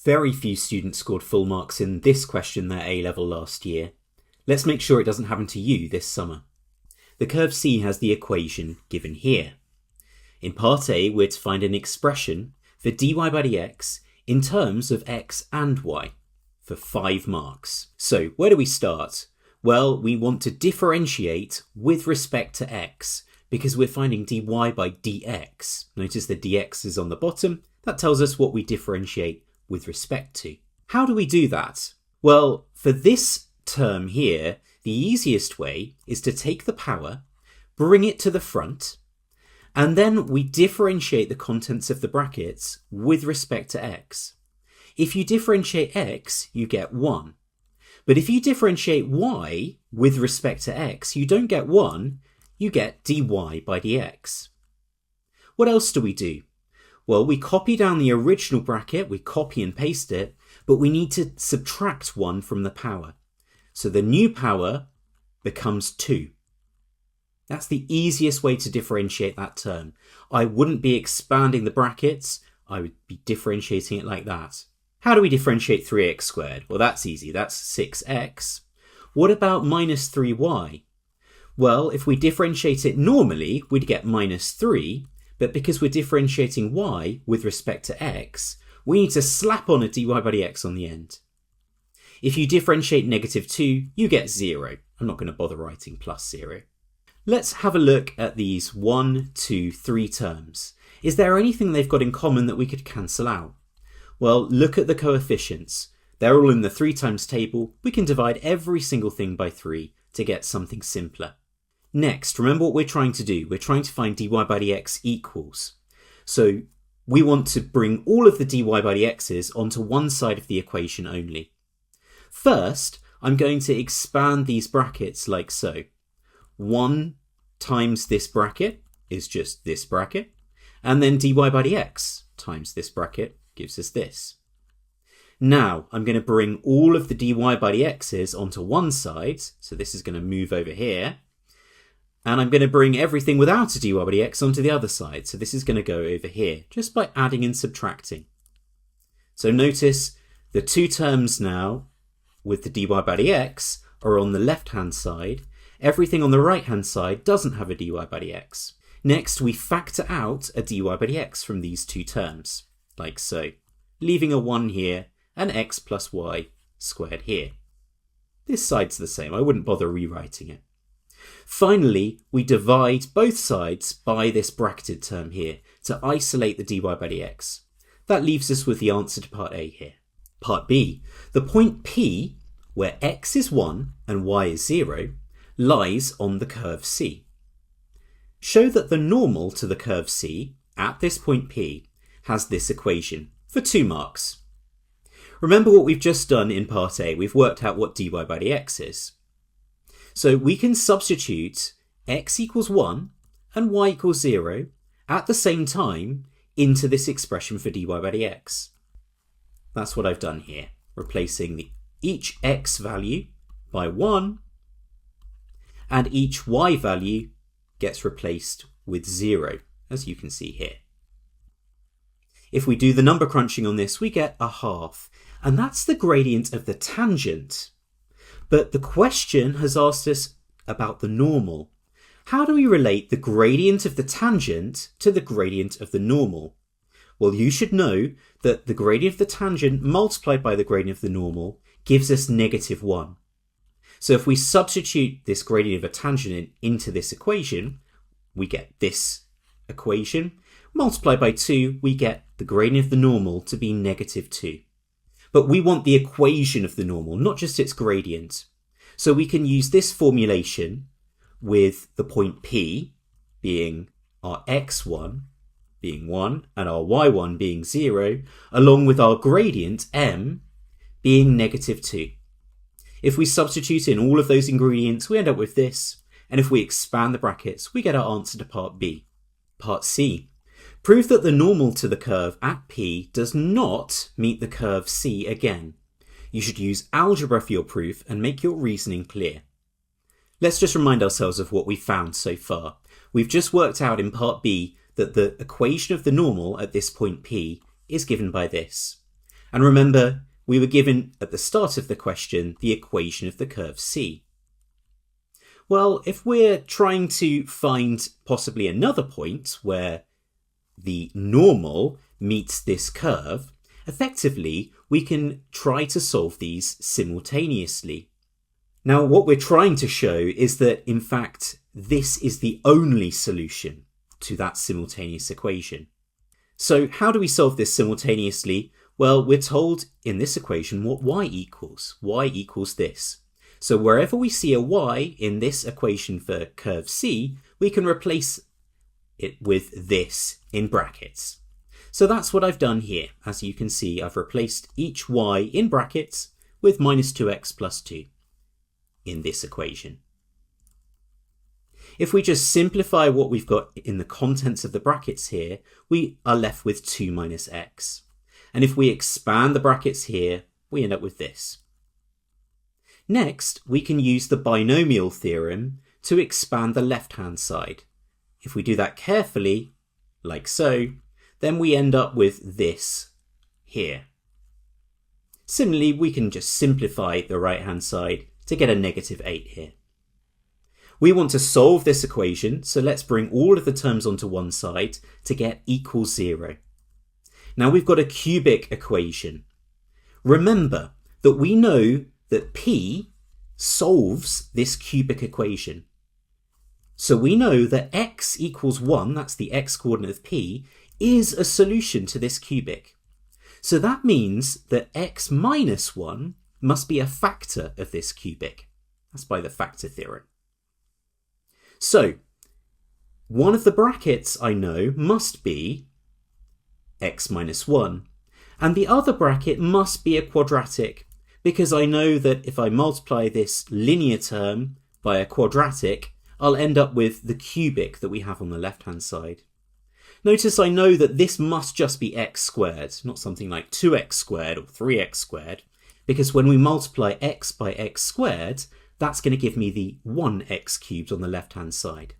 Very few students scored full marks in this question their A-level last year. Let's make sure it doesn't happen to you this summer. The curve C has the equation given here. In part A, we're to find an expression for dy by dx in terms of x and y for 5 marks. So where do we start? Well, we want to differentiate with respect to x because we're finding dy by dx. Notice the dx is on the bottom. That tells us what we differentiate with respect to. How do we do that? Well, for this term here, the easiest way is to take the power, bring it to the front, and then we differentiate the contents of the brackets with respect to x. If you differentiate x, you get 1. But if you differentiate y with respect to x, you don't get 1, you get dy by dx. What else do we do? Well, we copy down the original bracket, we copy and paste it, but we need to subtract 1 from the power. So the new power becomes 2. That's the easiest way to differentiate that term. I wouldn't be expanding the brackets, I would be differentiating it like that. How do we differentiate 3x squared? Well, that's easy, that's 6x. What about minus 3y? Well, if we differentiate it normally, we'd get minus 3, but because we're differentiating y with respect to x, we need to slap on a dy by dx on the end. If you differentiate negative 2, you get 0. I'm not going to bother writing plus 0. Let's have a look at these 1, 2, 3 terms. Is there anything they've got in common that we could cancel out? Well, look at the coefficients. They're all in the 3 times table. We can divide every single thing by 3 to get something simpler. Next, remember what we're trying to do. We're trying to find dy by dx equals. So we want to bring all of the dy by dx's onto one side of the equation only. First, I'm going to expand these brackets like so. 1 times this bracket is just this bracket, and then dy by dx times this bracket gives us this. Now I'm going to bring all of the dy by dx's onto one side, so this is going to move over here, and I'm going to bring everything without a dy by dx onto the other side, so this is going to go over here, just by adding and subtracting. So notice the 2 terms now with the dy by dx are on the left hand side. Everything on the right hand side doesn't have a dy by dx. Next, we factor out a dy by dx from these 2 terms, like so, leaving a 1 here and x plus y squared here. This side's the same, I wouldn't bother rewriting it. Finally, we divide both sides by this bracketed term here to isolate the dy by dx. That leaves us with the answer to part A here. Part B, the point P, where x is 1 and y is 0, lies on the curve C. Show that the normal to the curve C at this point P has this equation for 2 marks. Remember what we've just done in part A, we've worked out what dy by dx is. So we can substitute x equals 1 and y equals 0 at the same time into this expression for dy by dx. That's what I've done here, replacing each x value by 1 and each y value gets replaced with 0, as you can see here. If we do the number crunching on this, we get a half, and that's the gradient of the tangent. But the question has asked us about the normal. How do we relate the gradient of the tangent to the gradient of the normal? Well, you should know that the gradient of the tangent multiplied by the gradient of the normal gives us negative 1. So if we substitute this gradient of a tangent into this equation, we get this equation. Multiplied by 2, we get the gradient of the normal to be negative 2. But we want the equation of the normal, not just its gradient. So we can use this formulation with the point P being our x1 being 1 and our y1 being 0, along with our gradient m being negative 2. If we substitute in all of those ingredients, we end up with this, and if we expand the brackets, we get our answer to part B. Part C. Prove that the normal to the curve at P does not meet the curve C again. You should use algebra for your proof and make your reasoning clear. Let's just remind ourselves of what we've found so far. We've just worked out in part B that the equation of the normal at this point P is given by this. And remember, we were given at the start of the question the equation of the curve C. Well, if we're trying to find possibly another point where the normal meets this curve, effectively we can try to solve these simultaneously. Now, what we're trying to show is that, in fact, this is the only solution to that simultaneous equation. So how do we solve this simultaneously? Well, we're told in this equation what y equals. Y equals this. So wherever we see a y in this equation for curve C, we can replace it with this in brackets. So that's what I've done here. As you can see, I've replaced each y in brackets with minus 2x plus 2 in this equation. If we just simplify what we've got in the contents of the brackets here, we are left with 2 minus x. And if we expand the brackets here, we end up with this. Next, we can use the binomial theorem to expand the left-hand side. If we do that carefully, like so, then we end up with this here. Similarly, we can just simplify the right-hand side to get a negative 8 here. We want to solve this equation, so let's bring all of the terms onto one side to get equals 0. Now we've got a cubic equation. Remember that we know that P solves this cubic equation. So we know that x equals 1, that's the x coordinate of P, is a solution to this cubic. So that means that x minus 1 must be a factor of this cubic. That's by the factor theorem. So, one of the brackets I know must be x minus 1, and the other bracket must be a quadratic, because I know that if I multiply this linear term by a quadratic, I'll end up with the cubic that we have on the left-hand side. Notice I know that this must just be x squared, not something like 2x squared or 3x squared, because when we multiply x by x squared, that's going to give me the 1x cubed on the left-hand side.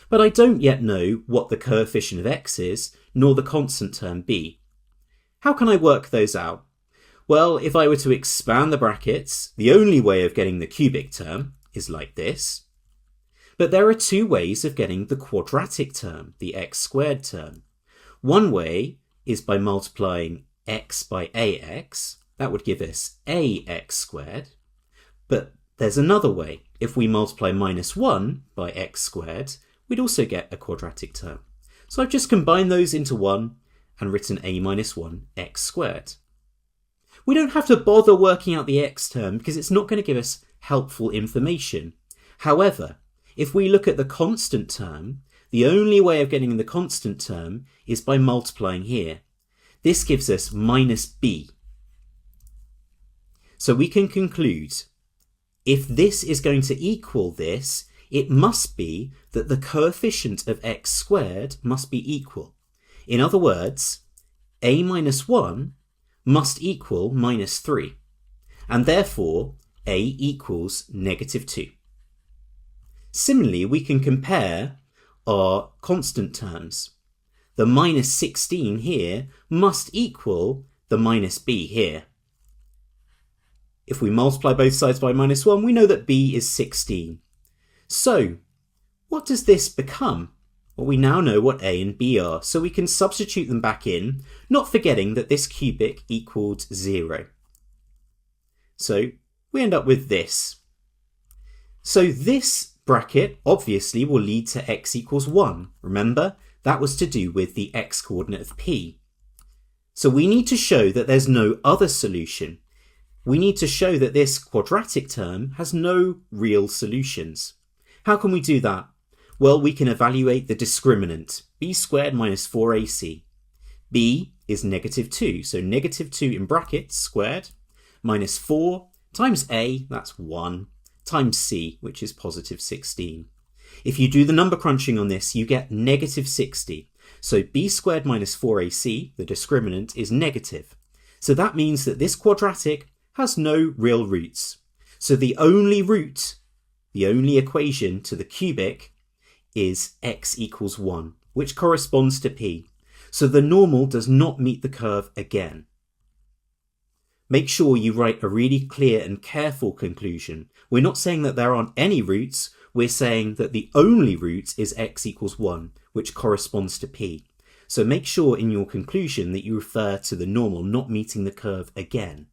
But I don't yet know what the coefficient of x is, nor the constant term b. How can I work those out? Well, if I were to expand the brackets, the only way of getting the cubic term is like this. But there are two ways of getting the quadratic term, the x squared term. One way is by multiplying x by ax. That would give us ax squared. But there's another way. If we multiply minus 1 by x squared, we'd also get a quadratic term. So I've just combined those into one and written a minus 1 x squared. We don't have to bother working out the x term because it's not going to give us helpful information. However, if we look at the constant term, the only way of getting the constant term is by multiplying here. This gives us minus b. So we can conclude, if this is going to equal this, it must be that the coefficient of x squared must be equal. In other words, a minus 1 must equal minus 3, and therefore a equals negative 2. Similarly, we can compare our constant terms. The minus 16 here must equal the minus b here. If we multiply both sides by minus 1, we know that b is 16. So, what does this become? Well, we now know what a and b are, so we can substitute them back in, not forgetting that this cubic equaled 0. So, we end up with this. So this bracket obviously will lead to x equals 1. Remember, that was to do with the x coordinate of P. So we need to show that there's no other solution. We need to show that this quadratic term has no real solutions. How can we do that? Well, we can evaluate the discriminant, b squared minus 4ac. b is negative 2, so negative 2 in brackets squared, minus 4 times a, that's 1, times c, which is positive 16. If you do the number crunching on this, you get negative 60. So b squared minus 4ac, the discriminant, is negative. So that means that this quadratic has no real roots. So the only root, the only equation to the cubic is x equals 1, which corresponds to p. So the normal does not meet the curve again. Make sure you write a really clear and careful conclusion. We're not saying that there aren't any roots, we're saying that the only root is x equals 1, which corresponds to p. So make sure in your conclusion that you refer to the normal not meeting the curve again.